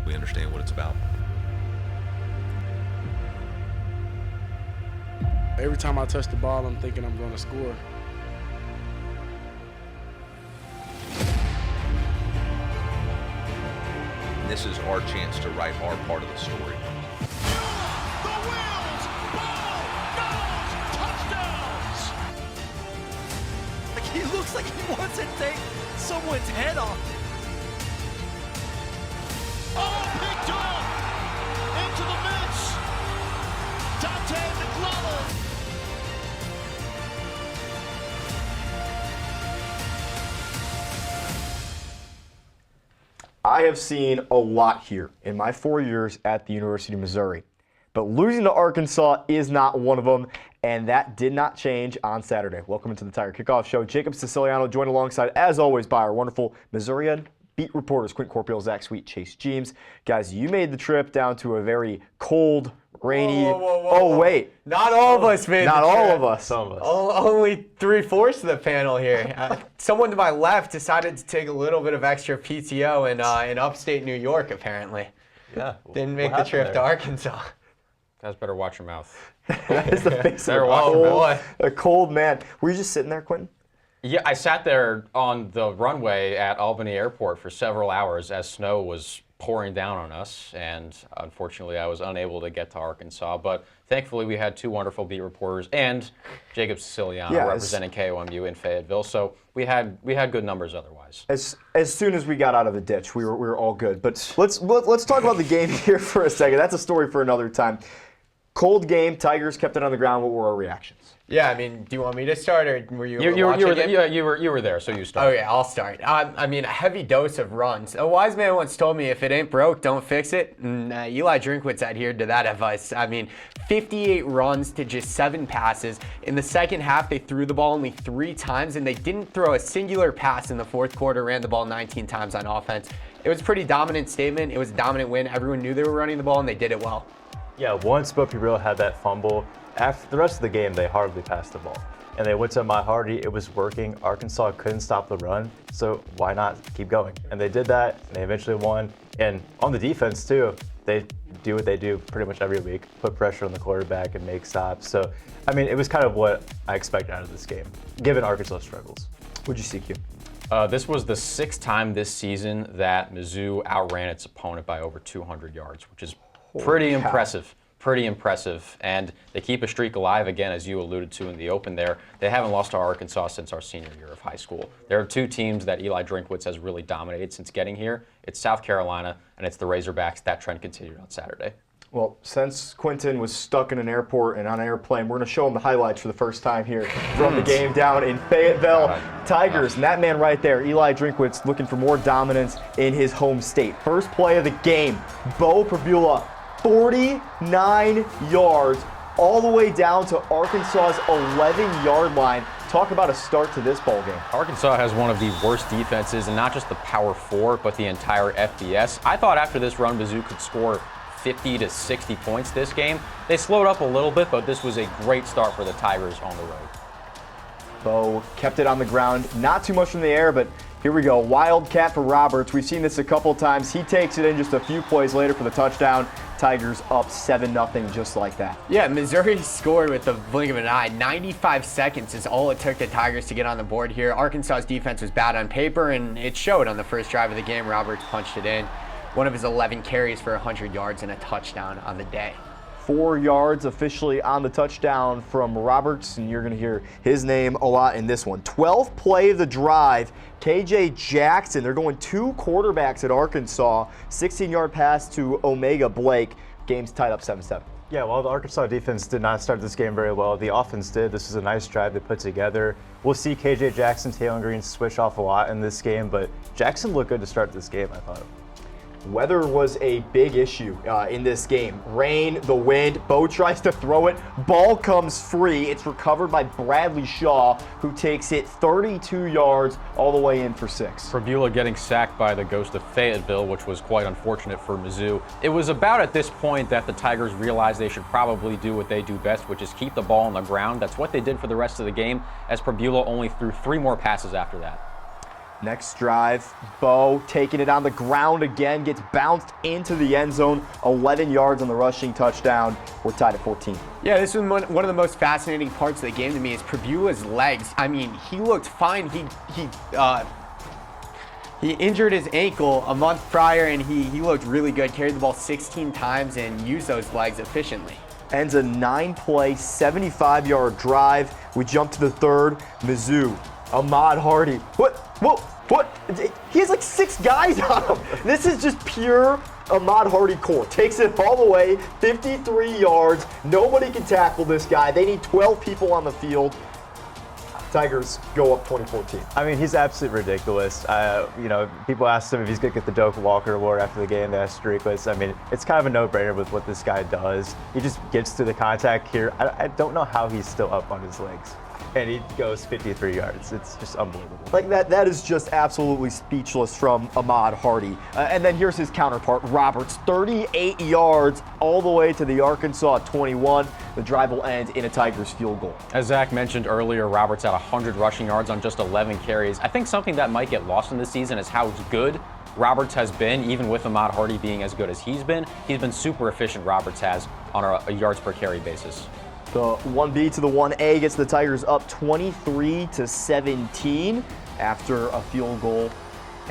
we understand what it's about. Every time I touch the ball, I'm thinking I'm going to score. This is our chance to write our part of the story. The wheels, ball, goes, touchdowns! Like he looks like he wants to take someone's head off. Oh, picked up! Into the mix! Dante McClellan! I have seen a lot here in my 4 years at the University of Missouri, but losing to Arkansas is not one of them, and that did not change on Saturday. Welcome into the Tiger Kickoff Show. Jacob Siciliano joined alongside, as always, by our wonderful Missourian beat reporters, Quentin Corpuel, Zach Sweet, Chase Jeems. Guys, you made the trip down to a very cold, rainy. Whoa. Wait. Not all of us made Not the all trip. of us. Some of us. Only 3/4 of the panel here. Someone to my left decided to take a little bit of extra PTO in upstate New York, apparently. Yeah. Didn't make the trip to Arkansas. Guys better watch your mouth. That is the face of a cold man. Were you just sitting there, Quentin? Yeah, I sat there on the runway at Albany Airport for several hours as snow was pouring down on us, and unfortunately I was unable to get to Arkansas, but thankfully we had two wonderful beat reporters and Jacob Siciliano representing KOMU in Fayetteville, so we had good numbers otherwise. As soon as we got out of the ditch, we were all good. But let's talk about the game here for a second. That's a story for another time. Cold game, Tigers kept it on the ground. What were our reactions? Yeah, I mean, do you want me to start, or were you You watching were it? yeah, you were there, so you start. Oh yeah, I'll start. I mean, a heavy dose of runs. A wise man once told me, if it ain't broke, don't fix it. And Eli Drinkwitz adhered to that advice. I mean, 58 runs to just 7 passes. In the second half, they threw the ball only 3 times, and they didn't throw a singular pass in the fourth quarter, ran the ball 19 times on offense. It was a pretty dominant statement. It was a dominant win. Everyone knew they were running the ball, and they did it well. Yeah, once Bo Real had that fumble, after the rest of the game, they hardly passed the ball. And they went to Matt Hardy. It was working. Arkansas couldn't stop the run, so why not keep going? And they did that, and they eventually won. And on the defense, too, they do what they do pretty much every week, put pressure on the quarterback and make stops. So, I mean, it was kind of what I expected out of this game, given Arkansas' struggles. What'd you see, Q? This was the 6th time this season that Mizzou outran its opponent by over 200 yards, which is pretty impressive. Pretty impressive, and they keep a streak alive again, as you alluded to in the open there. They haven't lost to Arkansas since our senior year of high school. There are 2 teams that Eli Drinkwitz has really dominated since getting here. It's South Carolina, and it's the Razorbacks. That trend continued on Saturday. Well, since Quentin was stuck in an airport and on an airplane, we're going to show him the highlights for the first time here from the game down in Fayetteville. Tigers, and that man right there, Eli Drinkwitz, looking for more dominance in his home state. First play of the game, Bo Prabula, 49 yards all the way down to Arkansas's 11-yard line. Talk about a start to this ball game. Arkansas has one of the worst defenses, and not just the Power 4, but the entire FBS. I thought after this run, Mizzou could score 50 to 60 points this game. They slowed up a little bit, but this was a great start for the Tigers on the road. Bo kept it on the ground, not too much from the air, but here we go. Wildcat for Roberts. We've seen this a couple times. He takes it in just a few plays later for the touchdown. Tigers up 7-0 just like that. Yeah, Missouri scored with the blink of an eye. 95 seconds is all it took the Tigers to get on the board here. Arkansas's defense was bad on paper, and it showed on the first drive of the game. Roberts punched it in. One of his 11 carries for 100 yards and a touchdown on the day. 4 yards officially on the touchdown from Roberts, and you're going to hear his name a lot in this one. 12th play of the drive, KJ Jackson. They're going 2 quarterbacks at Arkansas. 16-yard pass to Omega Blake. Game's tied up 7-7. Yeah, while the Arkansas defense did not start this game very well, the offense did. This is a nice drive they put together. We'll see KJ Jackson, Taylor Green switch off a lot in this game, but Jackson looked good to start this game, I thought. Weather was a big issue in this game. Rain, the wind, Bo tries to throw it, ball comes free. It's recovered by Bradley Shaw, who takes it 32 yards all the way in for 6. Prabula getting sacked by the ghost of Fayetteville, which was quite unfortunate for Mizzou. It was about at this point that the Tigers realized they should probably do what they do best, which is keep the ball on the ground. That's what they did for the rest of the game, as Prabula only threw 3 more passes after that. Next drive, Bo taking it on the ground again, gets bounced into the end zone, 11 yards on the rushing touchdown. We're tied at 14. Yeah, this was one of the most fascinating parts of the game to me is Corpuel's legs. I mean, he looked fine. He injured his ankle a month prior, and he looked really good. Carried the ball 16 times and used those legs efficiently. Ends a 9-play, 75-yard drive. We jump to the third. Mizzou, Ahmad Hardy. What? He has like 6 guys on him. This is just pure Ahmad Hardy core. Takes it all the way, 53 yards. Nobody can tackle this guy. They need 12 people on the field. Tigers go up 2014. I mean, he's absolutely ridiculous. People asked him if he's going to get the Doak Walker Award after the game. They asked Drinkwitz. I mean, it's kind of a no-brainer with what this guy does. He just gets through the contact here. I don't know how he's still up on his legs. And he goes 53 yards. It's just unbelievable. Like that is just absolutely speechless from Ahmad Hardy. And then here's his counterpart, Roberts, 38 yards all the way to the Arkansas 21. The drive will end in a Tigers field goal. As Zach mentioned earlier, Roberts had 100 rushing yards on just 11 carries. I think something that might get lost in this season is how good Roberts has been, even with Ahmad Hardy being as good as he's been. He's been super efficient, Roberts has, on a yards per carry basis. The 1B to the 1A gets the Tigers up 23-17 after a field goal.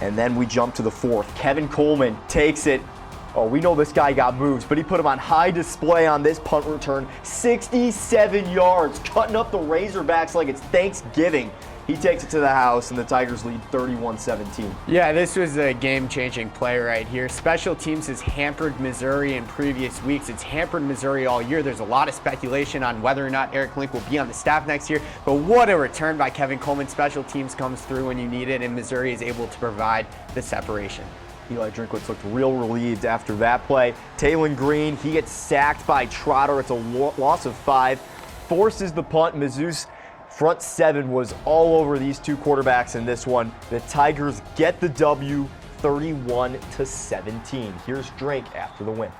And then we jump to the fourth. Kevin Coleman takes it. Oh, we know this guy got moves, but he put him on high display on this punt return. 67 yards, cutting up the Razorbacks like it's Thanksgiving. He takes it to the house, and the Tigers lead 31-17. Yeah, this was a game-changing play right here. Special teams has hampered Missouri in previous weeks. It's hampered Missouri all year. There's a lot of speculation on whether or not Eric Link will be on the staff next year. But what a return by Kevin Coleman. Special teams comes through when you need it, and Missouri is able to provide the separation. Eli Drinkwitz looked real relieved after that play. Taylon Green, he gets sacked by Trotter. It's a loss of 5. Forces the punt. Mizzou's front 7 was all over these two quarterbacks in this one. The Tigers get the W 31-17. Here's Drink after the win.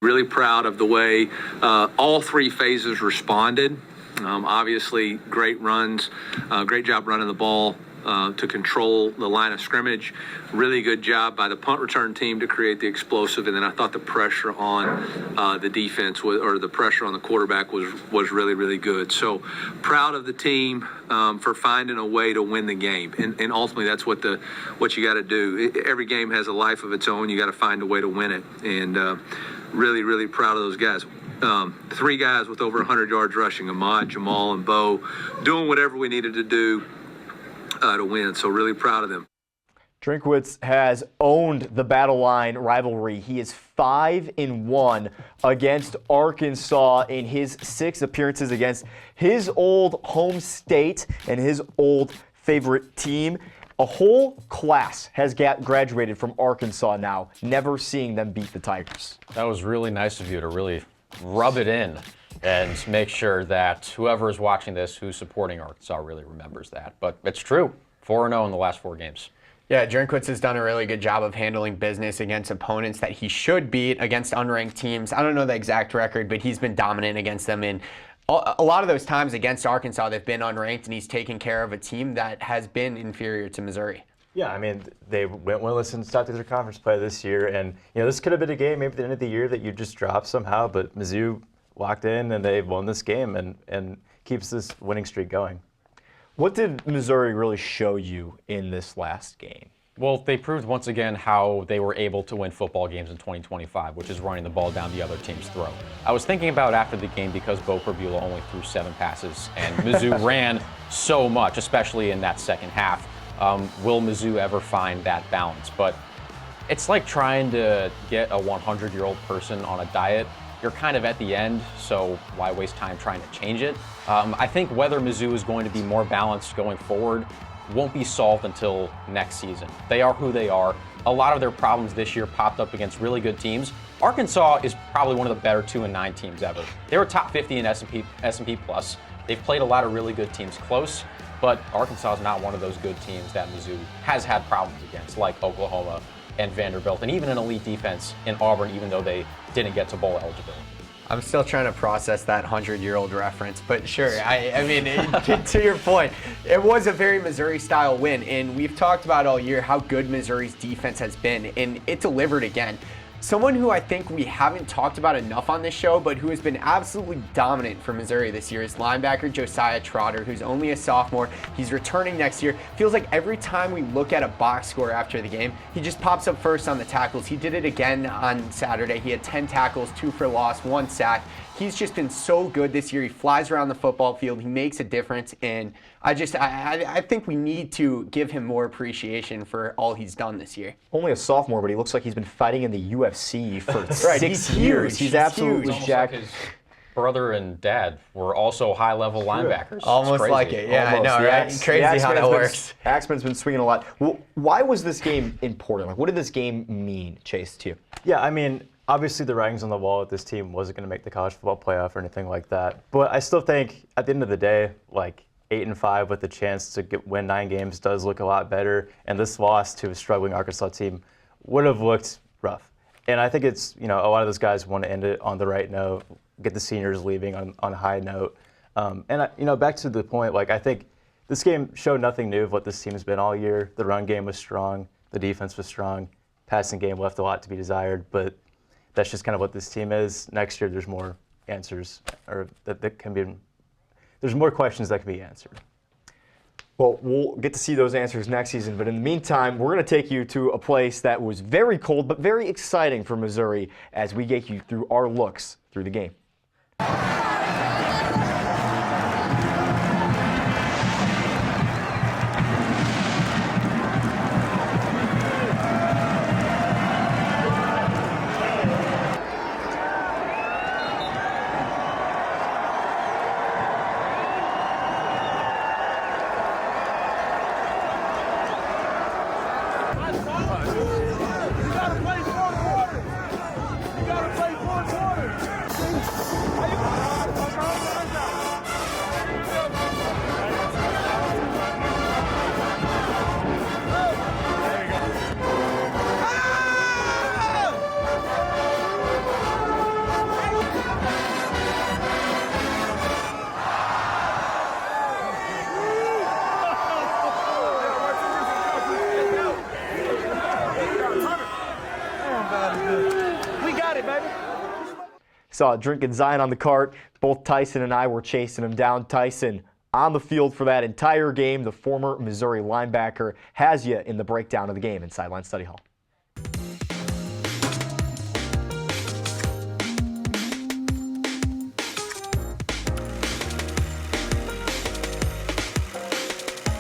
Really proud of the way all 3 phases responded. Obviously, great runs, great job running the ball to control the line of scrimmage. Really good job by the punt return team to create the explosive, and then I thought the pressure on the defense or the pressure on the quarterback was really, really good. So proud of the team for finding a way to win the game, and ultimately that's what you got to do. Every game has a life of its own. You got to find a way to win it, and really, really proud of those guys. 3 guys with over 100 yards rushing, Ahmad, Jamal, and Bo, doing whatever we needed to do to win. So really proud of them. Drinkwitz has owned the Battle Line rivalry. He is 5-1 against Arkansas in his 6 appearances against his old home state and his old favorite team. A whole class has graduated from Arkansas now, never seeing them beat the Tigers. That was really nice of you to really rub it in and make sure that whoever is watching this, who's supporting Arkansas, really remembers that. But it's true, 4-0 in the last 4 games. Yeah, Drinkwitz has done a really good job of handling business against opponents that he should beat against unranked teams. I don't know the exact record, but he's been dominant against them. And a lot of those times against Arkansas, they've been unranked, and he's taken care of a team that has been inferior to Missouri. Yeah, I mean, they went winless in South Dakota Conference play this year, and this could have been a game maybe at the end of the year that you just dropped somehow, but Mizzou walked in and they won this game and keeps this winning streak going. What did Missouri really show you in this last game? Well, they proved once again how they were able to win football games in 2025, which is running the ball down the other team's throat. I was thinking about after the game because Bo Corpuel only threw 7 passes and Mizzou ran so much, especially in that second half. Will Mizzou ever find that balance? But it's like trying to get a 100-year-old person on a diet. You're kind of at the end, so why waste time trying to change it? I think whether Mizzou is going to be more balanced going forward won't be solved until next season. They are who they are. A lot of their problems this year popped up against really good teams. Arkansas is probably one of the better 2-9 teams ever. They were top 50 in S&P Plus. They've played a lot of really good teams close, but Arkansas is not one of those good teams that Mizzou has had problems against, like Oklahoma and Vanderbilt, and even an elite defense in Auburn, even though they didn't get to bowl eligibility. I'm still trying to process that 100-year-old reference, but sure. I mean, to your point, it was a very Missouri-style win, and we've talked about all year how good Missouri's defense has been, and it delivered again. Someone who I think we haven't talked about enough on this show, but who has been absolutely dominant for Missouri this year is linebacker Josiah Trotter, who's only a sophomore. He's returning next year. Feels like every time we look at a box score after the game, he just pops up first on the tackles. He did it again on Saturday. He had 10 tackles, 2 for loss, 1 sack. He's just been so good this year. He flies around the football field. He makes a difference, and I think we need to give him more appreciation for all he's done this year. Only a sophomore, but he looks like he's been fighting in the UFC for Right, 6 he's years. huge. He's He's absolutely huge. jacked. Like his brother and dad were also high-level linebackers. It's Almost crazy. like it. Yeah, Almost. I know, The right? Axe- Crazy the how that Axeman's works. Axeman's been swinging a lot. Well, why was this game important? Like, what did this game mean, Chase, to you? Yeah, I mean, obviously the writings on the wall with this team wasn't going to make the college football playoff or anything like that. But I still think at the end of the day, like 8-5 with the chance to win 9 games does look a lot better. And this loss to a struggling Arkansas team would have looked rough. And I think it's, a lot of those guys want to end it on the right note, get the seniors leaving on a high note. Back to the point, like I think this game showed nothing new of what this team has been all year. The run game was strong. The defense was strong. Passing game left a lot to be desired, but that's just kind of what this team is. Next year, there's more answers, or there's more questions that can be answered. Well, we'll get to see those answers next season, but in the meantime, we're going to take you to a place that was very cold but very exciting for Missouri as we get you through our looks through the game. Saw Drinkwitz Zion on the cart. Both Tyson and I were chasing him down. Tyson on the field for that entire game. The former Missouri linebacker has you in the breakdown of the game in Sideline Study Hall.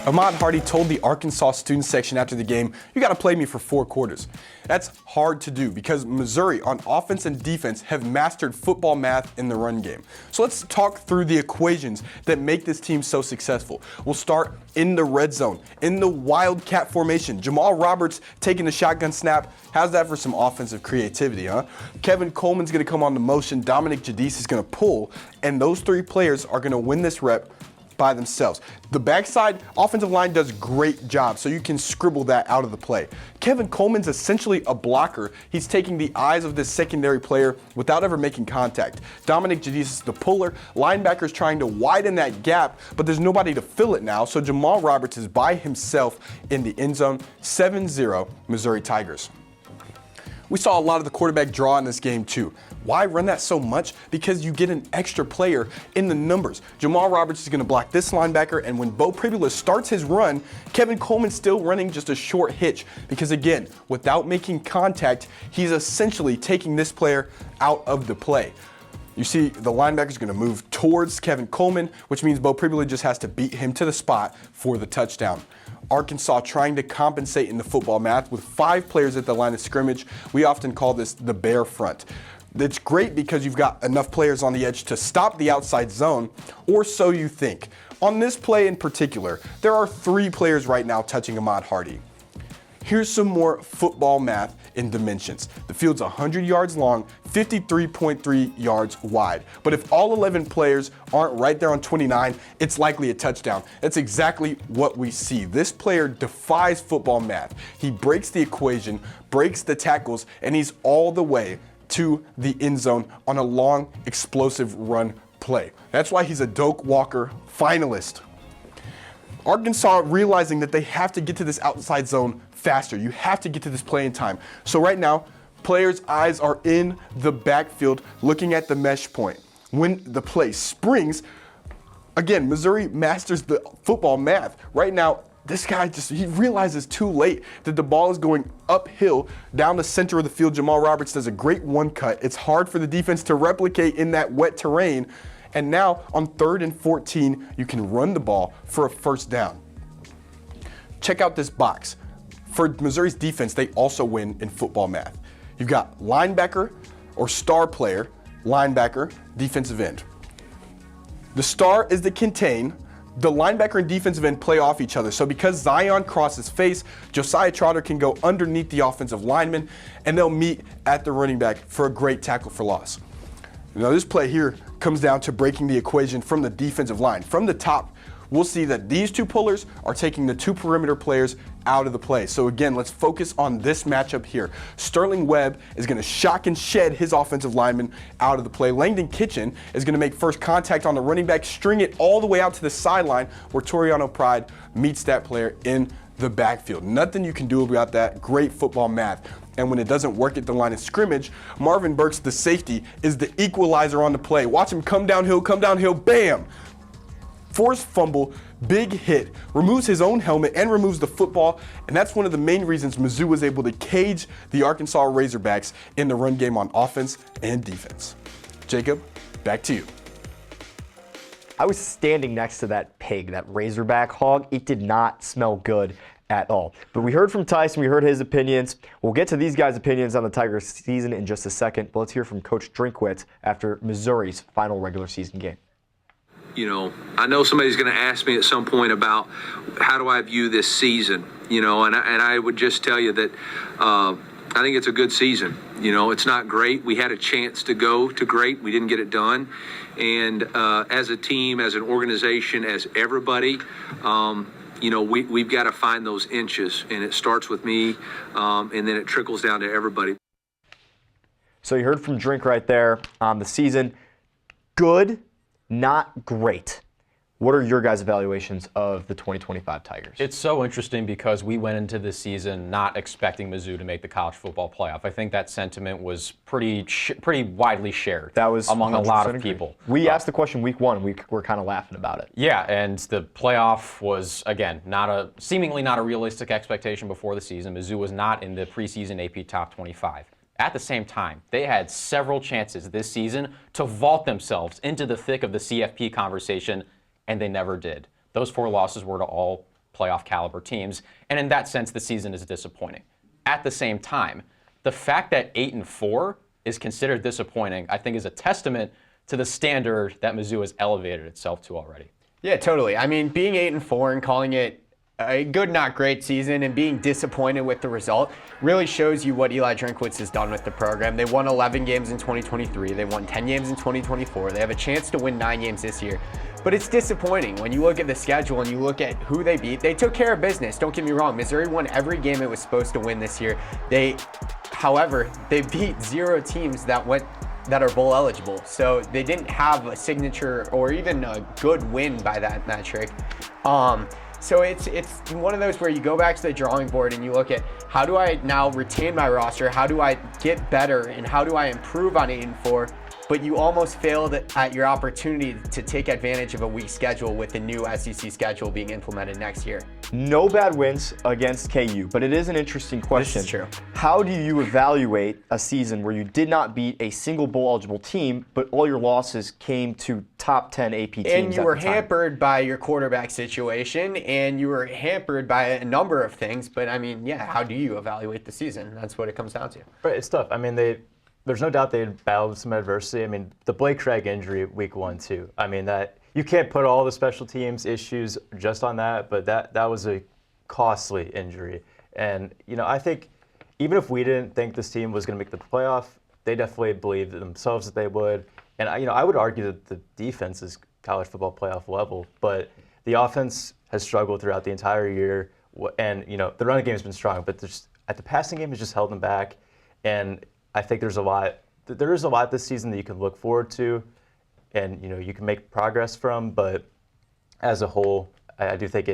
Ahmad Hardy told the Arkansas student section after the game, "You got to play me for 4 quarters." That's hard to do because Missouri on offense and defense have mastered football math in the run game. So let's talk through the equations that make this team so successful. We'll start in the red zone, in the wildcat formation. Jamal Roberts taking the shotgun snap. How's that for some offensive creativity, huh? Kevin Coleman's going to come on the motion. Dominic Jadis is going to pull, and those 3 players are going to win this rep by themselves. The backside offensive line does great job, so you can scribble that out of the play. Kevin Coleman's essentially a blocker. He's taking the eyes of this secondary player without ever making contact. Dominic Jadis is the puller. Linebackers trying to widen that gap, but there's nobody to fill it now, so Jamal Roberts is by himself in the end zone. 7-0 Missouri Tigers. We saw a lot of the quarterback draw in this game too. Why run that so much? Because you get an extra player in the numbers. Jamal Roberts is going to block this linebacker, and when Bo Pribula starts his run, Kevin Coleman's still running just a short hitch because, again, without making contact, he's essentially taking this player out of the play. You see the linebacker's going to move towards Kevin Coleman, which means Bo Pribula just has to beat him to the spot for the touchdown. Arkansas trying to compensate in the football math with 5 players at the line of scrimmage. We often call this the bear front. It's great because you've got enough players on the edge to stop the outside zone, or so you think. On this play in particular, there are 3 players right now touching Ahmad Hardy. Here's some more football math in dimensions. The field's 100 yards long, 53.3 yards wide. But if all 11 players aren't right there on 29, it's likely a touchdown. That's exactly what we see. This player defies football math. He breaks the equation, breaks the tackles, and he's all the way to the end zone on a long, explosive run play. That's why he's a Doak Walker finalist. Arkansas realizing that they have to get to this outside zone faster. You have to get to this play in time. So right now, players' eyes are in the backfield looking at the mesh point. When the play springs, again, Missouri masters the football math. Right now, this guy he realizes too late that the ball is going uphill down the center of the field. Jamal Roberts does a great one cut. It's hard for the defense to replicate in that wet terrain. And now on 3rd and 14, you can run the ball for a first down. Check out this box. For Missouri's defense, they also win in football math. You've got linebacker or star player, linebacker, defensive end. The star is the contain. The linebacker and defensive end play off each other. So because Zion crosses face, Josiah Trotter can go underneath the offensive lineman, and they'll meet at the running back for a great tackle for loss. Now this play here comes down to breaking the equation from the defensive line. From the top, we'll see that these two pullers are taking the 2 perimeter players out of the play. So again, let's focus on this matchup here. Sterling Webb is going to shock and shed his offensive lineman out of the play. Langdon Kitchen is going to make first contact on the running back, string it all the way out to the sideline where Toriano Pride meets that player in the backfield. Nothing you can do about that. Great football math. And when it doesn't work at the line of scrimmage, Marvin Burks, the safety, is the equalizer on the play. Watch him come downhill, bam! Forced fumble, big hit, removes his own helmet and removes the football, and that's one of the main reasons Mizzou was able to cage the Arkansas Razorbacks in the run game on offense and defense. Jacob, back to you. I was standing next to that pig, that Razorback hog. It did not smell good at all. But we heard from Tyson, we heard his opinions. We'll get to these guys' opinions on the Tigers season in just a second, but let's hear from Coach Drinkwitz after Missouri's final regular season game. You know, I know somebody's going to ask me at some point about how do I view this season, you know, and I would just tell you that I think it's a good season. You know, it's not great. We had a chance to go to great. We didn't get it done. And as a team, as an organization, as everybody, you know, we've got to find those inches. And it starts with me, and then it trickles down to everybody. So you heard from Drink right there on the season. Good. Not great. What are your guys' evaluations of the 2025 Tigers? It's so interesting because we went into this season not expecting Mizzou to make the college football playoff. I think that sentiment was pretty widely shared. That was among a lot of people. We asked the question week 1. We were kind of laughing about it. Yeah, and the playoff was, again, seemingly not a realistic expectation before the season. Mizzou was not in the preseason AP Top 25. At the same time, they had several chances this season to vault themselves into the thick of the CFP conversation, and they never did. Those 4 losses were to all playoff caliber teams, and in that sense, the season is disappointing. At the same time, the fact that 8-4 is considered disappointing, I think, is a testament to the standard that Mizzou has elevated itself to already. Yeah, totally. I mean, being 8-4 and calling it a good, not great season and being disappointed with the result really shows you what Eli Drinkwitz has done with the program. They won 11 games in 2023. They won 10 games in 2024. They have a chance to win 9 games this year. But it's disappointing when you look at the schedule and you look at who they beat. They took care of business. Don't get me wrong. Missouri won every game it was supposed to win this year. However, they beat 0 teams that are bowl eligible. So they didn't have a signature or even a good win by that metric. So it's one of those where you go back to the drawing board and you look at how do I now retain my roster, how do I get better, and how do I improve on 8-4, but you almost failed at your opportunity to take advantage of a weak schedule with the new SEC schedule being implemented next year. No bad wins against KU, but it is an interesting question. This is true. How do you evaluate a season where you did not beat a single bowl-eligible team, but all your losses came to top 10 AP teams? And you were hampered by your quarterback situation, and you were hampered by a number of things, but I mean, yeah, how do you evaluate the season? That's what it comes down to. Right, it's tough. I mean, there's no doubt they battled some adversity. I mean, the Blake Craig injury week 1 too. I mean, that you can't put all the special teams issues just on that, but that was a costly injury. And you know, I think even if we didn't think this team was going to make the playoff, they definitely believed themselves that they would. And I would argue that the defense is college football playoff level, but the offense has struggled throughout the entire year. And you know, the running game has been strong, but at the passing game has just held them back. And I think there's a lot there is a lot this season that you can look forward to, and you can make progress from. But as a whole, I do think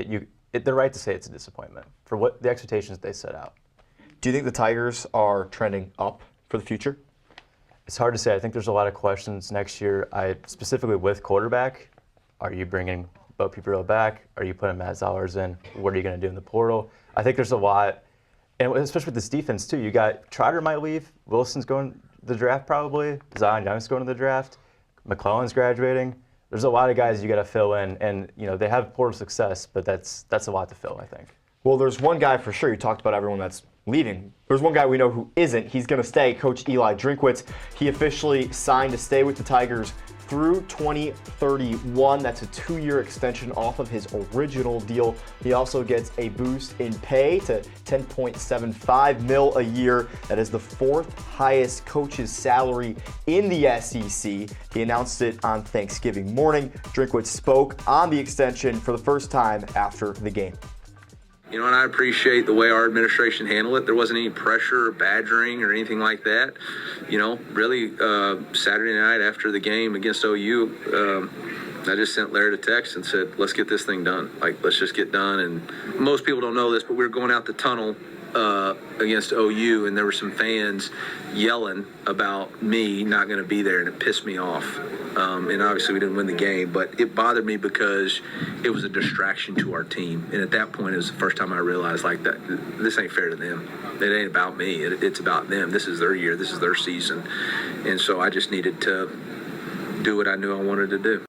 they're right to say it's a disappointment for what the expectations they set out. Do you think the Tigers are trending up for the future? It's hard to say. I think there's a lot of questions next year. Specifically with quarterback, are you bringing Bo Peepero back? Are you putting Matt Zollers in? What are you going to do in the portal? I think there's a lot, and especially with this defense too. You got Trotter might leave. Wilson's going to the draft probably. Zion Young's going to the draft. McClellan's graduating. There's a lot of guys you got to fill in, and they have portal success, but that's a lot to fill, I think. Well, there's one guy for sure. You talked about everyone that's leaving. There's one guy we know who isn't. He's going to stay. Coach Eli Drinkwitz. He officially signed to stay with the Tigers through 2031. That's a 2-year extension off of his original deal. He also gets a boost in pay to $10.75 million a year. That is the 4th highest coach's salary in the SEC. He announced it on Thanksgiving morning. Drinkwitz spoke on the extension for the first time after the game. And I appreciate the way our administration handled it. There wasn't any pressure or badgering or anything like that. Really, Saturday night after the game against OU, I just sent Larry a text and said, let's get this thing done. Let's just get done. And most people don't know this, but we were going out the tunnel against OU, and there were some fans yelling about me not going to be there, and it pissed me off. And obviously we didn't win the game, but it bothered me because it was a distraction to our team. And at that point, it was the first time I realized that this ain't fair to them. It ain't about me. It's about them. This is their year. This is their season. And so I just needed to do what I knew I wanted to do.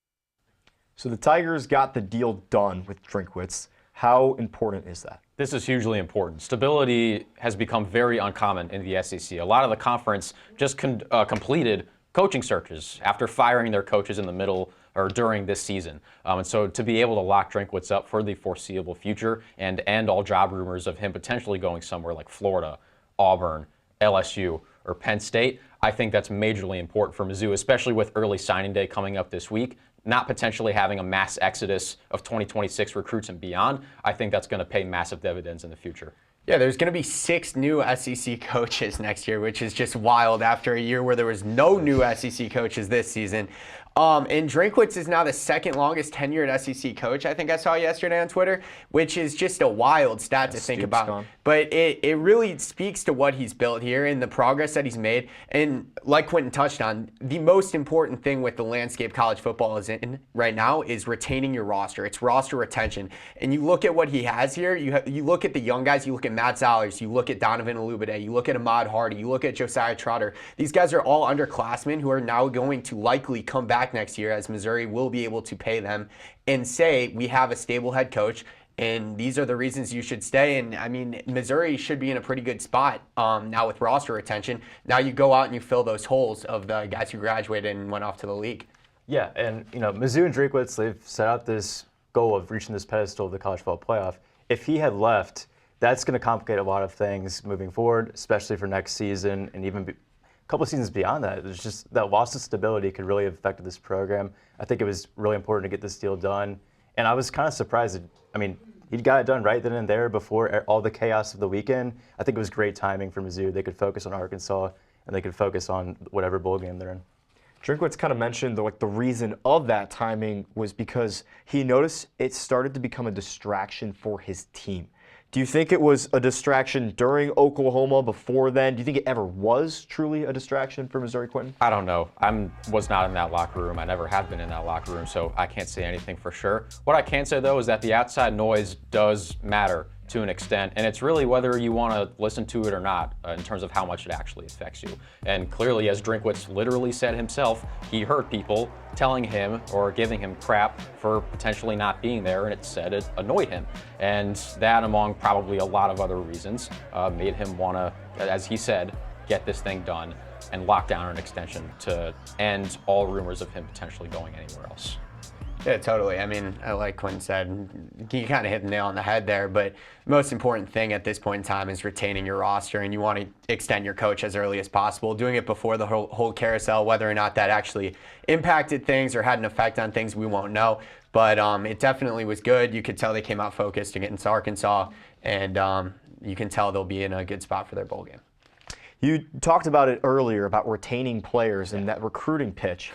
So the Tigers got the deal done with Drinkwitz. How important is that? This is hugely important. Stability has become very uncommon in the SEC. A lot of the conference just completed coaching searches after firing their coaches in the middle or during this season. And so to be able to lock Drinkwitz up for the foreseeable future and end all job rumors of him potentially going somewhere like Florida, Auburn, LSU, or Penn State, I think that's majorly important for Mizzou, especially with early signing day coming up this week. Not potentially having a mass exodus of 2026 recruits and beyond. I think that's going to pay massive dividends in the future. Yeah, there's going to be 6 new SEC coaches next year, which is just wild after a year where there was no new SEC coaches this season. And Drinkwitz is now the 2nd longest tenured SEC coach, I think I saw yesterday on Twitter, which is just a wild stat to think about. Gone. But it really speaks to what he's built here and the progress that he's made. And like Quentin touched on, the most important thing with the landscape college football is in right now is retaining your roster. It's roster retention. And you look at what he has here, you look at the young guys, you look at Matt Zollers, you look at Donovan Alubade, you look at Ahmad Hardy, you look at Josiah Trotter. These guys are all underclassmen who are now going to likely come back next year, as Missouri will be able to pay them and say, we have a stable head coach and these are the reasons you should stay. And I mean, Missouri should be in a pretty good spot now with roster retention. Now you go out and you fill those holes of the guys who graduated and went off to the league. Yeah, and Mizzou and Drinkwitz, they've set out this goal of reaching this pedestal of the college football playoff. If he had left, that's going to complicate a lot of things moving forward, especially for next season and even a couple of seasons beyond that. There's just that loss of stability could really have affected this program. I think it was really important to get this deal done. And I was kind of surprised. He got it done right then and there before all the chaos of the weekend. I think it was great timing for Mizzou. They could focus on Arkansas and they could focus on whatever bowl game they're in. Drinkwitz kind of mentioned the reason of that timing was because he noticed it started to become a distraction for his team. Do you think it was a distraction during Oklahoma before then? Do you think it ever was truly a distraction for Missouri, Quentin? I don't know. I was not in that locker room. I never have been in that locker room, so I can't say anything for sure. What I can say, though, is that the outside noise does matter to an extent, and it's really whether you want to listen to it or not in terms of how much it actually affects you. And clearly, as Drinkwitz literally said himself, he heard people telling him or giving him crap for potentially not being there, and it said it annoyed him. And that, among probably a lot of other reasons, made him want to, as he said, get this thing done and lock down an extension to end all rumors of him potentially going anywhere else. Yeah, totally. I mean, like Quentin said, you kind of hit the nail on the head there, but the most important thing at this point in time is retaining your roster, and you want to extend your coach as early as possible. Doing it before the whole carousel, whether or not that actually impacted things or had an effect on things, we won't know. But it definitely was good. You could tell they came out focused against Arkansas, and you can tell they'll be in a good spot for their bowl game. You talked about it earlier about retaining players and that recruiting pitch.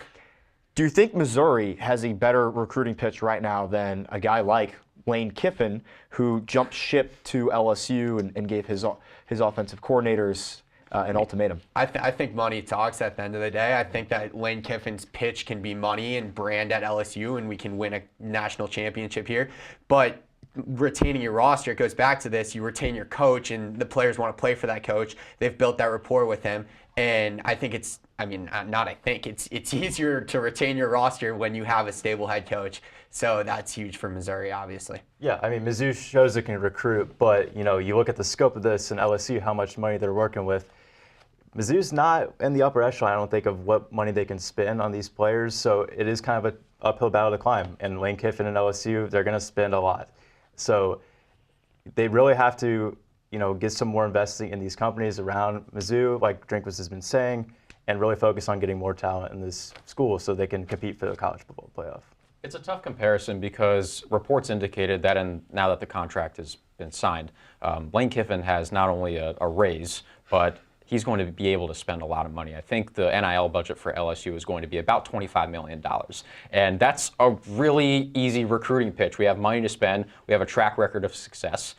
Do you think Missouri has a better recruiting pitch right now than a guy like Lane Kiffin, who jumped ship to LSU and gave his offensive coordinators an ultimatum? I think money talks at the end of the day. I think that Lane Kiffin's pitch can be money and brand at LSU, and we can win a national championship here. But retaining your roster, it goes back to this. You retain your coach, and the players want to play for that coach. They've built that rapport with him. And I think it's easier to retain your roster when you have a stable head coach. So that's huge for Missouri, obviously. Yeah, I mean, Mizzou shows it can recruit, but, you know, you look at the scope of this and LSU, how much money they're working with. Mizzou's not in the upper echelon, I don't think, of what money they can spend on these players. So it is kind of an uphill battle to climb. And Lane Kiffin and LSU, they're going to spend a lot. So they really have to, you know, get some more investing in these companies around Mizzou, like Drinkwitz has been saying, and really focus on getting more talent in this school so they can compete for the college football playoff. It's a tough comparison because reports indicated that, and now that the contract has been signed, Lane Kiffin has not only a raise, but he's going to be able to spend a lot of money. I think the NIL budget for LSU is going to be about $25 million. And that's a really easy recruiting pitch. We have money to spend. We have a track record of success.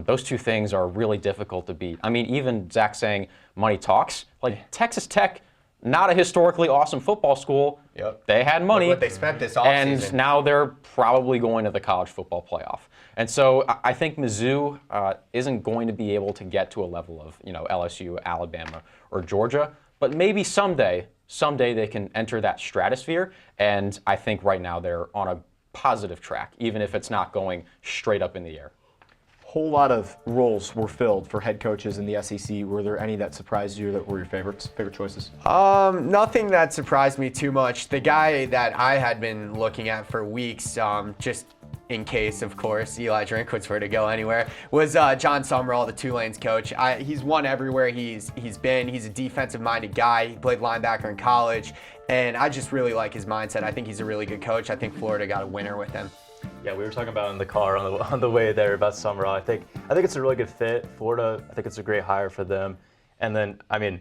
Those two things are really difficult to beat. I mean, even Zach saying money talks, like Texas Tech, not a historically awesome football school. Yep. They had money. Look what they spent this offseason. And now they're probably going to the college football playoff. And so I think Mizzou isn't going to be able to get to a level of, you know, LSU, Alabama, or Georgia. But maybe someday they can enter that stratosphere. And I think right now they're on a positive track, even if it's not going straight up in the air. Whole lot of roles were filled for head coaches in the SEC. Were there any that surprised you that were your favorite choices? Nothing that surprised me too much. The guy that I had been looking at for weeks, just in case, of course, Eli Drinkwitz were to go anywhere, was John Summerall, the Tulane's coach. He's won everywhere he's been. He's a defensive-minded guy. He played linebacker in college, and I just really like his mindset. I think he's a really good coach. I think Florida got a winner with him. Yeah, we were talking about in the car on the way there about Summerall. I think it's a really good fit. Florida, I think it's a great hire for them. And then, I mean,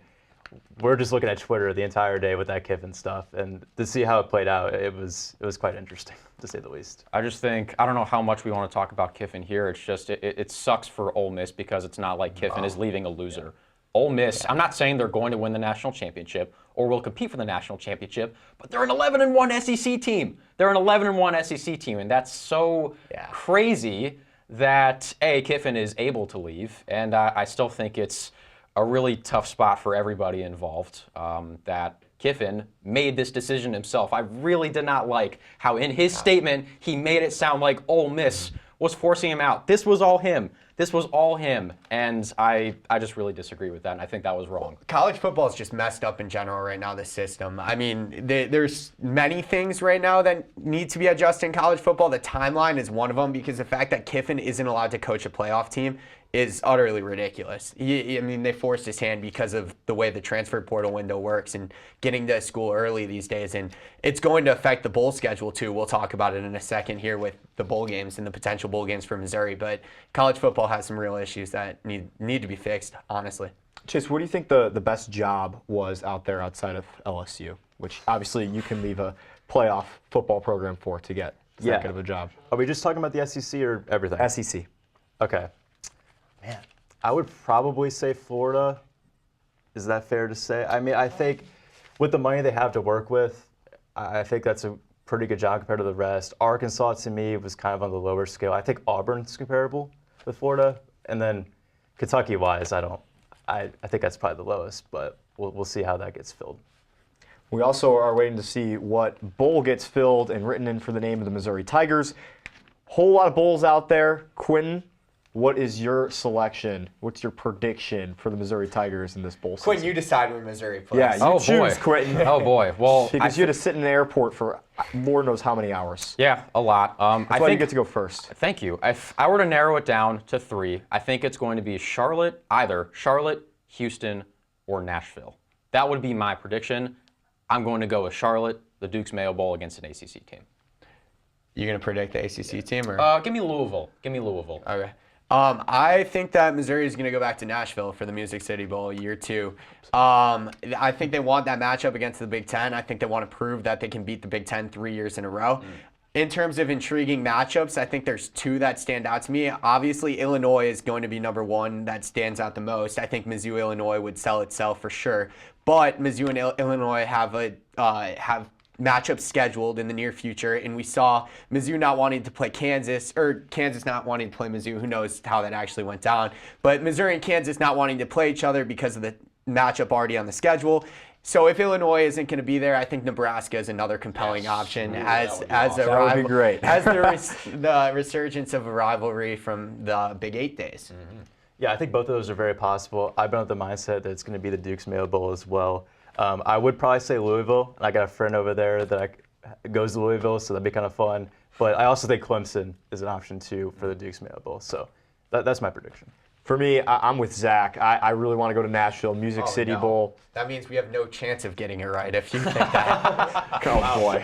we're just looking at Twitter the entire day with that Kiffin stuff, and to see how it played out, it was quite interesting, to say the least. I just think, I don't know how much we want to talk about Kiffin here. It's just, it sucks for Ole Miss because it's not like Kiffin is leaving a loser. Yeah. Ole Miss, I'm not saying they're going to win the national championship or will compete for the national championship, but they're an 11-1 SEC team. They're an 11-1 SEC team, and that's so crazy that, A, Kiffin is able to leave, and I still think it's a really tough spot for everybody involved, that Kiffin made this decision himself. I really did not like how in his statement he made it sound like Ole Miss was forcing him out. This was all him. This was all him, and I just really disagree with that, and I think that was wrong. College football is just messed up in general right now, this system. I mean, there's many things right now that need to be adjusted in college football. The timeline is one of them, because the fact that Kiffin isn't allowed to coach a playoff team is utterly ridiculous. I mean, they forced his hand because of the way the transfer portal window works and getting to school early these days. And it's going to affect the bowl schedule, too. We'll talk about it in a second here with the bowl games and the potential bowl games for Missouri. But college football has some real issues that need to be fixed, honestly. Chase, what do you think the best job was out there outside of LSU, which obviously you can leave a playoff football program for to get that kind of a job? Are we just talking about the SEC or everything? SEC. Okay. Man, I would probably say Florida. Is that fair to say? I mean, I think with the money they have to work with, I think that's a pretty good job compared to the rest. Arkansas, to me, was kind of on the lower scale. I think Auburn's comparable with Florida. And then Kentucky-wise, I think that's probably the lowest, but we'll see how that gets filled. We also are waiting to see what bowl gets filled and written in for the name of the Missouri Tigers. Whole lot of bowls out there. Quentin, what is your selection? What's your prediction for the Missouri Tigers in this bowl season? Quentin, you decide where Missouri plays. Yeah, you choose, Quentin. Oh, boy. Well, because you had to sit in an airport for Lord knows how many hours. Yeah, a lot. That's why you get to go first. Thank you. If I were to narrow it down to 3, I think it's going to be either Charlotte, Houston, or Nashville. That would be my prediction. I'm going to go with Charlotte, the Duke's Mayo Bowl against an ACC team. You're going to predict the ACC team? Or? Give me Louisville. Okay. I think that Missouri is going to go back to Nashville for the Music City Bowl year 2. I think they want that matchup against the Big Ten. I think they want to prove that they can beat the Big Ten 3 years in a row. In terms of intriguing matchups, I think there's 2 that stand out to me. Obviously, Illinois is going to be number 1. That stands out the most. I think Mizzou, Illinois would sell itself for sure. But Mizzou and Illinois have matchups scheduled in the near future, and we saw Mizzou not wanting to play Kansas, or Kansas not wanting to play Mizzou. Who knows how that actually went down. But Missouri and Kansas not wanting to play each other because of the matchup already on the schedule. So if Illinois isn't going to be there, I think Nebraska is another compelling option as the resurgence of a rivalry from the Big 8 days. Yeah, I think both of those are very possible. I've been with the mindset that it's going to be the Duke's Mayo Bowl as well. I would probably say Louisville, and I got a friend over there that goes to Louisville, so that'd be kind of fun. But I also think Clemson is an option too for the Duke's Mayo Bowl. So that's my prediction. For me, I'm with Zach. I really want to go to Nashville, Music City Bowl. That means we have no chance of getting it right if you think that. Oh boy!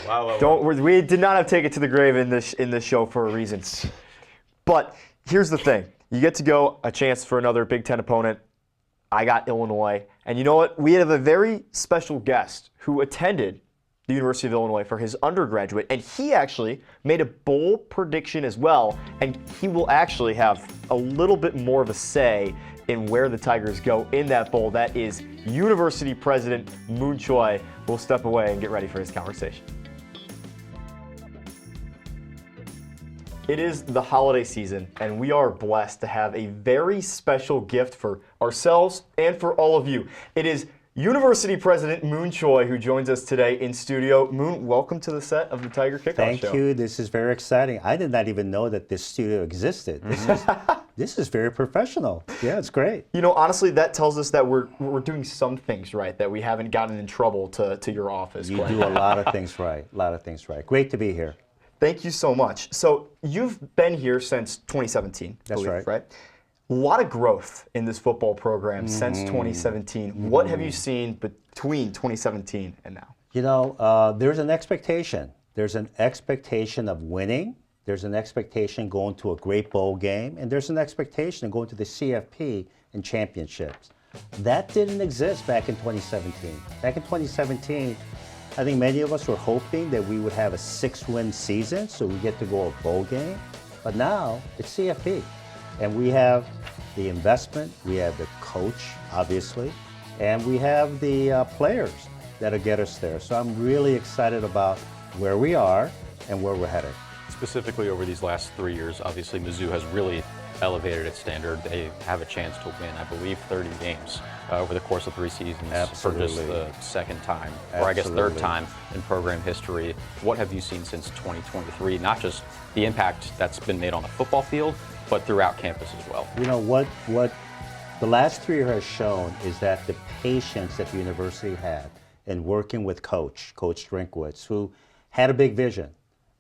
Wow. We did not have Take It to the Grave in this show for a reason. But here's the thing: you get to go a chance for another Big Ten opponent. I got Illinois, and you know what? We have a very special guest who attended the University of Illinois for his undergraduate, and he actually made a bowl prediction as well, and he will actually have a little bit more of a say in where the Tigers go in that bowl. That is University President Moon Choi. We'll step away and get ready for his conversation. It is the holiday season, and we are blessed to have a very special gift for ourselves and for all of you. It is University President Moon Choi, who joins us today in studio. Moon, welcome to the set of the Tiger Kickoff Show. Thank you. This is very exciting. I did not even know that this studio existed. This is very professional. Yeah, it's great. You know, honestly, that tells us that we're doing some things right, that we haven't gotten in trouble to your office. You do a lot of things right. A lot of things right. Great to be here. Thank you so much. So you've been here since 2017. That's right. A lot of growth in this football program since 2017. What have you seen between 2017 and now? You know, there's an expectation. There's an expectation of winning. There's an expectation going to a great bowl game. And there's an expectation of going to the CFP and championships. That didn't exist back in 2017. Back in 2017, I think many of us were hoping that we would have a 6-win season so we get to go a bowl game. But now it's CFP. And we have the investment, we have the coach, obviously, and we have the players that'll get us there. So I'm really excited about where we are and where we're headed. Specifically over these last 3 years, obviously Mizzou has really elevated its standard. They have a chance to win, I believe, 30 games over the course of 3 seasons. Absolutely. For just the second time, or I guess third time in program history. What have you seen since 2023? Not just the impact that's been made on the football field, but throughout campus as well. You know, what the last 3 years has shown is that the patience that the university had in working with Coach Drinkwitz, who had a big vision,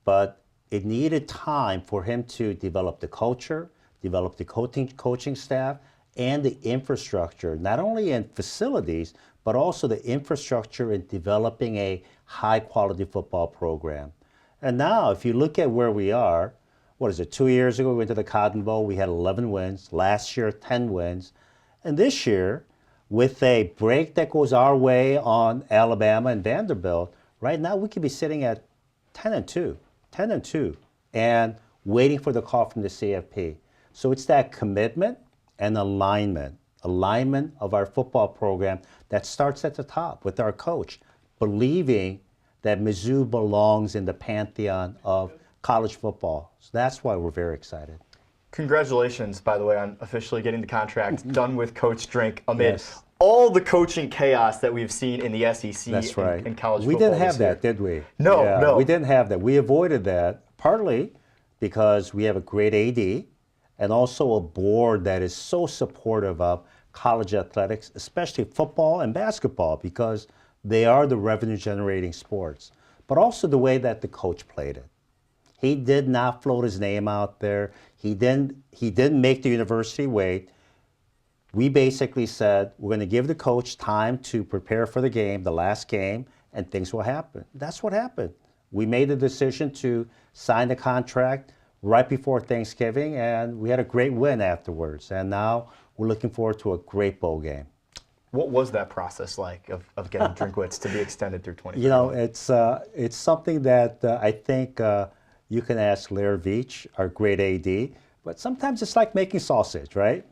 but it needed time for him to develop the culture, develop the coaching staff, and the infrastructure, not only in facilities, but also the infrastructure in developing a high-quality football program. And now, if you look at where we are, 2 years ago we went to the Cotton Bowl, we had 11 wins. Last year, 10 wins. And this year, with a break that goes our way on Alabama and Vanderbilt, right now we could be sitting at 10-2, and waiting for the call from the CFP. So it's that commitment and alignment of our football program that starts at the top with our coach, believing that Mizzou belongs in the pantheon of college football. So that's why we're very excited. Congratulations, by the way, on officially getting the contract done with Coach Drink amid all the coaching chaos that we've seen in the SEC That's right. and college we football. We didn't have that, did we? No. We didn't have that. We avoided that, partly because we have a great AD and also a board that is so supportive of college athletics, especially football and basketball, because they are the revenue-generating sports, but also the way that the coach played it. He did not float his name out there. He didn't make the university wait. We basically said, we're going to give the coach time to prepare for the game, the last game, and things will happen. That's what happened. We made the decision to sign the contract right before Thanksgiving, and we had a great win afterwards. And now we're looking forward to a great bowl game. What was that process like of getting Drinkwitz to be extended through 2021? You know, it's something that I think you can ask Larry Veach, our great AD, but sometimes it's like making sausage, right?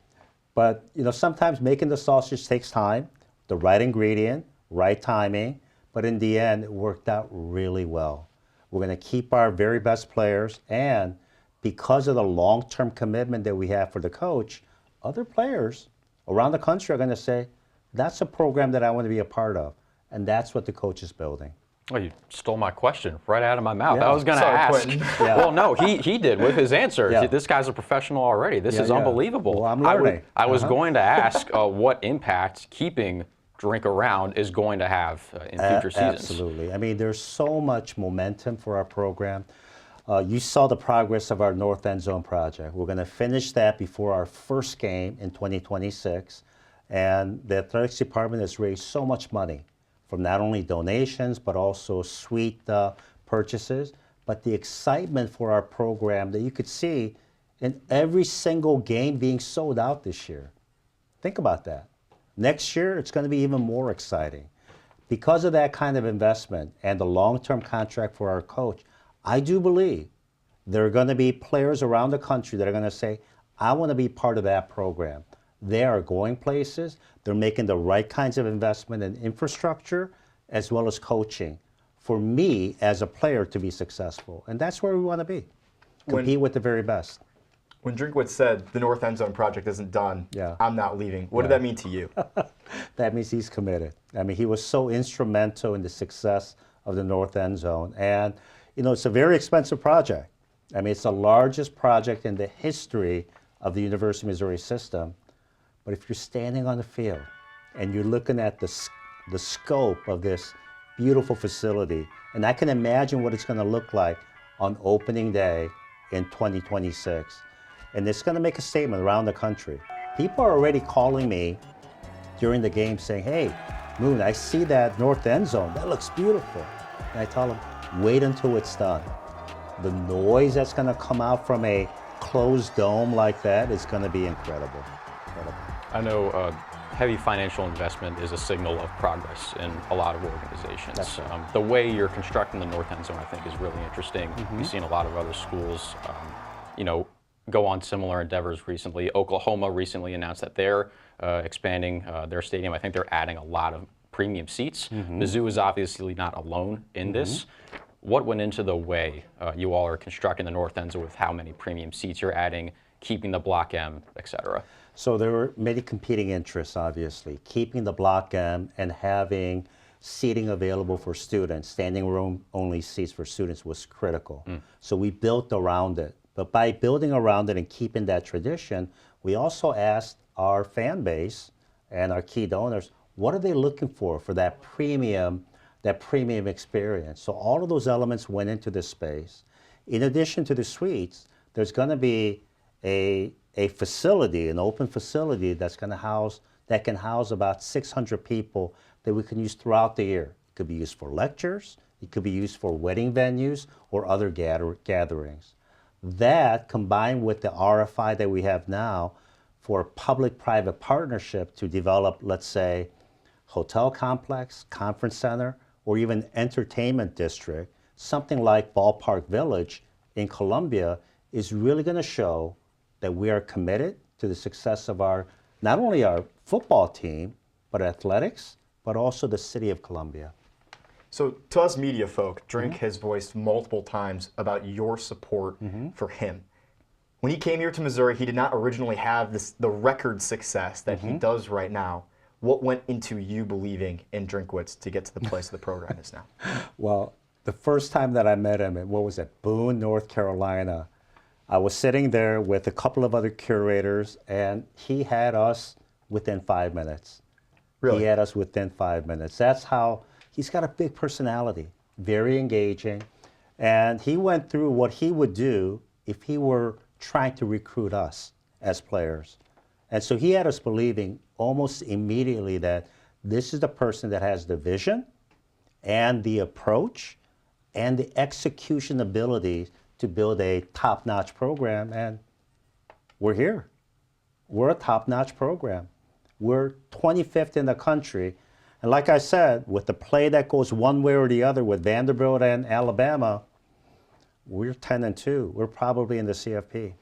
But, you know, sometimes making the sausage takes time, the right ingredient, right timing, but in the end, it worked out really well. We're going to keep our very best players, and because of the long-term commitment that we have for the coach, other players around the country are going to say, that's a program that I want to be a part of, and that's what the coach is building. Well, you stole my question right out of my mouth. Yeah. I was going to ask. Yeah. Well, no, he did with his answer. Yeah. This guy's a professional already. This is unbelievable. Well, I'm learning. I was going to ask what impact keeping Drink around is going to have in future seasons. Absolutely. I mean, there's so much momentum for our program. You saw the progress of our North End Zone project. We're going to finish that before our first game in 2026. And the athletics department has raised so much money from not only donations, but also suite purchases. But the excitement for our program that you could see in every single game being sold out this year. Think about that. Next year, it's going to be even more exciting. Because of that kind of investment and the long-term contract for our coach, I do believe there are going to be players around the country that are going to say, I want to be part of that program. They are going places. They're making the right kinds of investment in infrastructure as well as coaching for me as a player to be successful. And that's where we want to be. Compete with the very best. When Drinkwitz said the North End Zone project isn't done, Yeah. I'm not leaving, what did that mean to you? That means he's committed. I mean, he was so instrumental in the success of the North End Zone. And, you know, it's a very expensive project. I mean, it's the largest project in the history of the University of Missouri system. But if you're standing on the field and you're looking at the scope of this beautiful facility, and I can imagine what it's going to look like on opening day in 2026, and it's going to make a statement around the country. People are already calling me during the game saying, hey, Moon, I see that North End Zone. That looks beautiful. And I tell them, wait until it's done. The noise that's going to come out from a closed dome like that is going to be incredible. I know heavy financial investment is a signal of progress in a lot of organizations. That's right. The way you're constructing the North End Zone, I think, is really interesting. We've seen a lot of other schools, go on similar endeavors recently. Oklahoma recently announced that they're expanding their stadium. I think they're adding a lot of premium seats. Mizzou is obviously not alone in this. What went into the way you all are constructing the North End Zone with how many premium seats you're adding, keeping the Block M, et cetera? So there were many competing interests, obviously. Keeping the Block M and having seating available for students, standing room only seats for students was critical. So we built around it. But by building around it and keeping that tradition, we also asked our fan base and our key donors, what are they looking for that premium experience? So all of those elements went into this space. In addition to the suites, there's going to be a facility, an open facility that can house about 600 people that we can use throughout the year. It could be used for lectures, it could be used for wedding venues or other gatherings. That, combined with the RFI that we have now for public-private partnership to develop, let's say, hotel complex, conference center, or even entertainment district, something like Ballpark Village in Columbia, is really going to show that we are committed to the success of not only our football team, but athletics, but also the city of Columbia. So to us media folk, Drink has voiced multiple times about your support for him. When he came here to Missouri, he did not originally have the record success that he does right now. What went into you believing in Drinkwitz to get to the place the program is now? Well, the first time that I met him, Boone, North Carolina, I was sitting there with a couple of other curators, and he had us within 5 minutes. Really? He had us within 5 minutes. That's how, he's got a big personality, very engaging, and he went through what he would do if he were trying to recruit us as players. And so he had us believing almost immediately that this is the person that has the vision and the approach and the execution ability to build a top-notch program, and we're here. We're a top-notch program. We're 25th in the country. And like I said, with the play that goes one way or the other with Vanderbilt and Alabama, we're 10-2. We're probably in the CFP.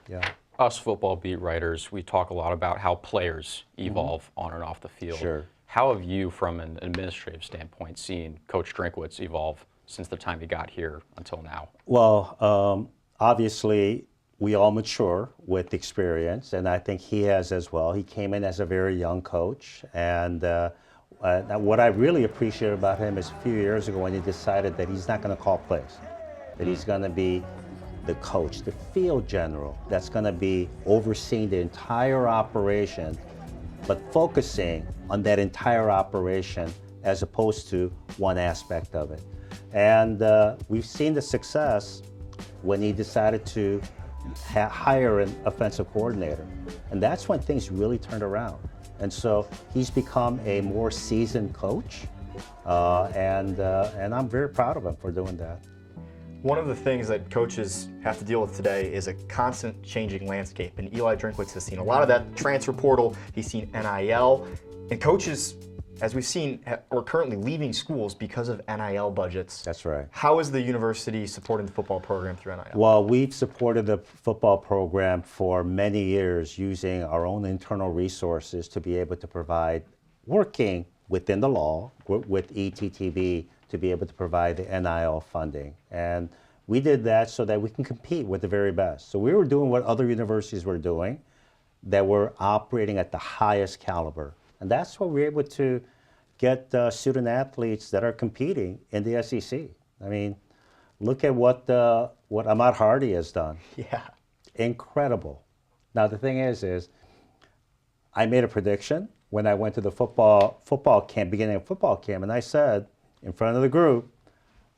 Yeah. Us football beat writers, we talk a lot about how players evolve on and off the field. Sure. How have you, from an administrative standpoint, seen Coach Drinkwitz evolve since the time he got here until now? Well, obviously, we all mature with experience, and I think he has as well. He came in as a very young coach, and what I really appreciate about him is a few years ago when he decided that he's not going to call plays, that he's going to be the coach, the field general, that's going to be overseeing the entire operation, but focusing on that entire operation as opposed to one aspect of it. And we've seen the success when he decided to hire an offensive coordinator. And that's when things really turned around. And so he's become a more seasoned coach, and I'm very proud of him for doing that. One of the things that coaches have to deal with today is a constant changing landscape. And Eli Drinkwitz has seen a lot of that transfer portal. He's seen NIL. And coaches, as we've seen, are currently leaving schools because of NIL budgets. That's right. How is the university supporting the football program through NIL? Well, we've supported the football program for many years using our own internal resources to be able to provide, working within the law with ETTB, to be able to provide the NIL funding. And we did that so that we can compete with the very best. So we were doing what other universities were doing, that were operating at the highest caliber. And that's what we're able to get student athletes that are competing in the SEC. I mean, look at what Ahmad Hardy has done. Yeah. Incredible. Now the thing is I made a prediction when I went to the football camp, beginning of football camp, and I said in front of the group,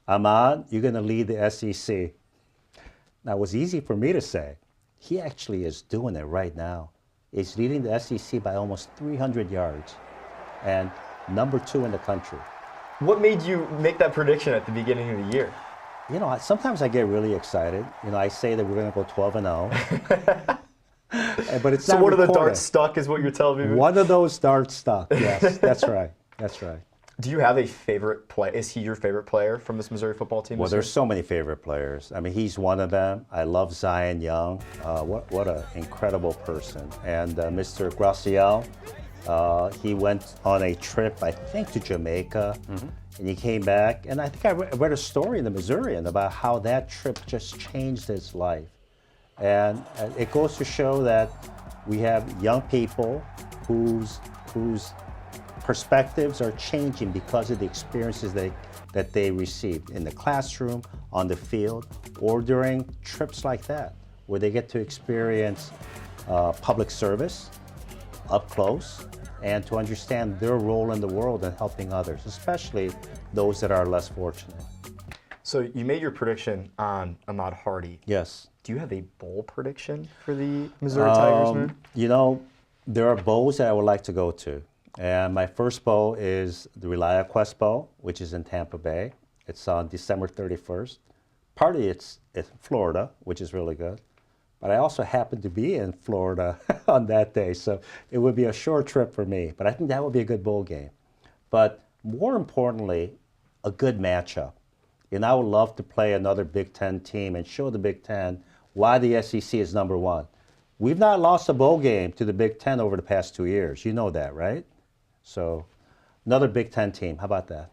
Ahmad, you're going to lead the SEC. Now it was easy for me to say. He actually is doing it right now. He's leading the SEC by almost 300 yards and #2 in the country. What made you make that prediction at the beginning of the year? You know, sometimes I get really excited. You know, I say that we're going to go 12-0. But it's so not one of the recorded. darts stuck is what you're telling me? One of those darts stuck, yes. That's right. That's right. Do you have a favorite player? Is he your favorite player from this Missouri football team? Well, there's so many favorite players. I mean, he's one of them. I love Zion Young. What an incredible person. And Mr. Graciel, he went on a trip, I think, to Jamaica, and he came back. And I think I read a story in the Missourian about how that trip just changed his life. And it goes to show that we have young people whose perspectives are changing because of the experiences that they received in the classroom, on the field, or during trips like that, where they get to experience public service up close and to understand their role in the world and helping others, especially those that are less fortunate. So you made your prediction on Ahmad Hardy. Yes. Do you have a bowl prediction for the Missouri Tigers, man? You know, there are bowls that I would like to go to. And my first bowl is the ReliaQuest Bowl, which is in Tampa Bay. It's on December 31st. Partly it's Florida, which is really good. But I also happen to be in Florida on that day, so it would be a short trip for me. But I think that would be a good bowl game. But more importantly, a good matchup. And I would love to play another Big Ten team and show the Big Ten why the SEC is #1. We've not lost a bowl game to the Big Ten over the past 2 years. You know that, right? So another Big Ten team. How about that?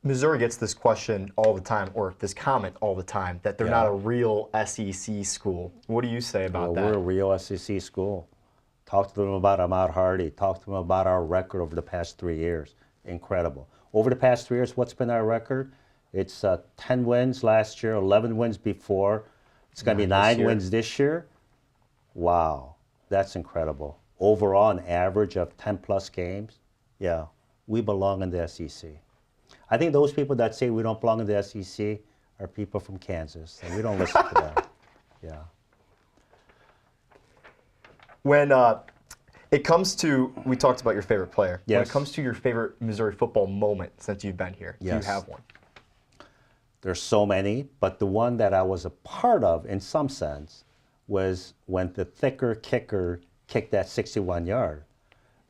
Missouri gets this question all the time, or this comment all the time, that they're not a real SEC school. What do you say about that? We're a real SEC school. Talk to them about Ahmad Hardy. Talk to them about our record over the past 3 years. Incredible. Over the past 3 years, what's been our record? It's 10 wins last year, 11 wins before. It's going to be 9 wins this year. Wow, that's incredible. Overall, an average of 10-plus games. Yeah, we belong in the SEC. I think those people that say we don't belong in the SEC are people from Kansas, and we don't listen to that. Yeah. When it comes to, we talked about your favorite player. Yes. When it comes to your favorite Missouri football moment since you've been here, do you Yes. have one? There's so many, but the one that I was a part of in some sense was when the thicker kicker kicked that 61-yard.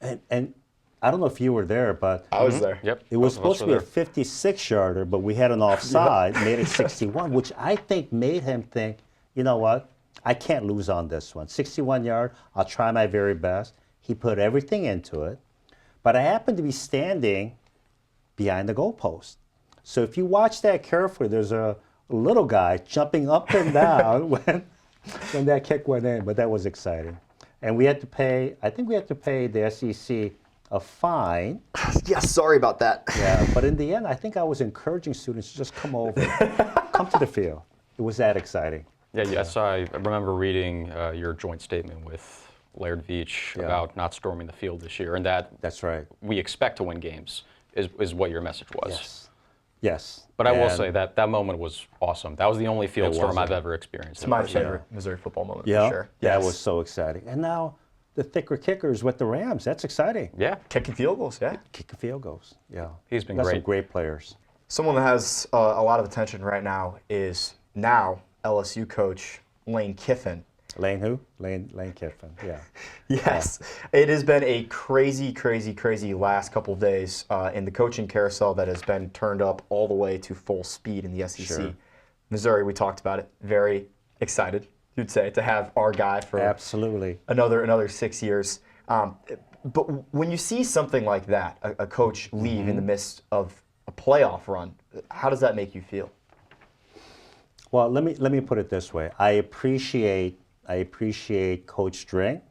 And I don't know if you were there, but I was there. Yep. it was supposed to be a 56-yarder, but we had an offside, made it 61, which I think made him think, you know what, I can't lose on this one. 61-yard, I'll try my very best. He put everything into it, but I happened to be standing behind the goalpost. So if you watch that carefully, there's a little guy jumping up and down when that kick went in, but that was exciting. And we had to pay, I think we had to pay the SEC a fine. Yes, sorry about that. Yeah, but in the end, I think I was encouraging students to just come over, come to the field. It was that exciting. Yeah, I remember reading your joint statement with Laird Veach about not storming the field this year, and that's right. We expect to win games is what your message was. Yes. Yes. But I will say that moment was awesome. That was the only field storm I've ever experienced. It's my favorite Missouri football moment for sure. That was so exciting. And now the thicker kickers with the Rams. That's exciting. Yeah. Kicking field goals, yeah. Kicking field goals, yeah. He's been That's great. some great players. Someone that has a lot of attention right now is now LSU coach Lane Kiffin. Lane who? Lane Kiffin, yeah. Yes. It has been a crazy, crazy, crazy last couple of days in the coaching carousel that has been turned up all the way to full speed in the SEC. Sure. Missouri, we talked about it. Very excited, you'd say, to have our guy for absolutely another 6 years. But when you see something like that, a coach leave in the midst of a playoff run, how does that make you feel? Well, let me put it this way. I appreciate Coach Drink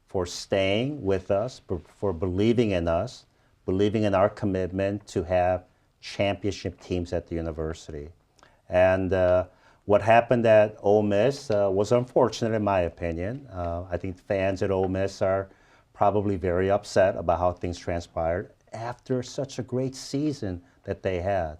for staying with us, for believing in us, believing in our commitment to have championship teams at the university. And what happened at Ole Miss was unfortunate in my opinion. I think fans at Ole Miss are probably very upset about how things transpired after such a great season that they had.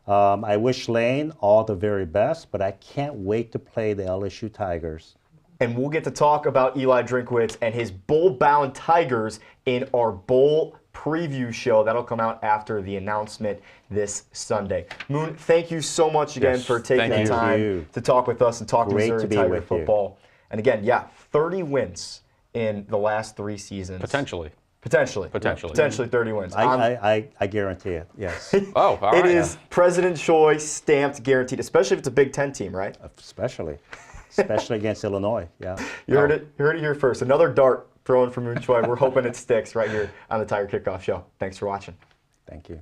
I wish Lane all the very best, but I can't wait to play the LSU Tigers. And we'll get to talk about Eli Drinkwitz and his bowl-bound Tigers in our bowl preview show. That'll come out after the announcement this Sunday. Moon, thank you so much again for taking the time to talk with us and talk Missouri Tiger football. And again, 30 wins in the last 3 seasons. Potentially. Potentially 30 wins. I guarantee it, yes. Oh, all right. It is President Choi stamped guaranteed, especially if it's a Big Ten team, right? Especially against Illinois, yeah. You heard it here first. Another dart thrown from Moon Choi. We're hoping it sticks right here on the Tiger Kickoff Show. Thanks for watching. Thank you.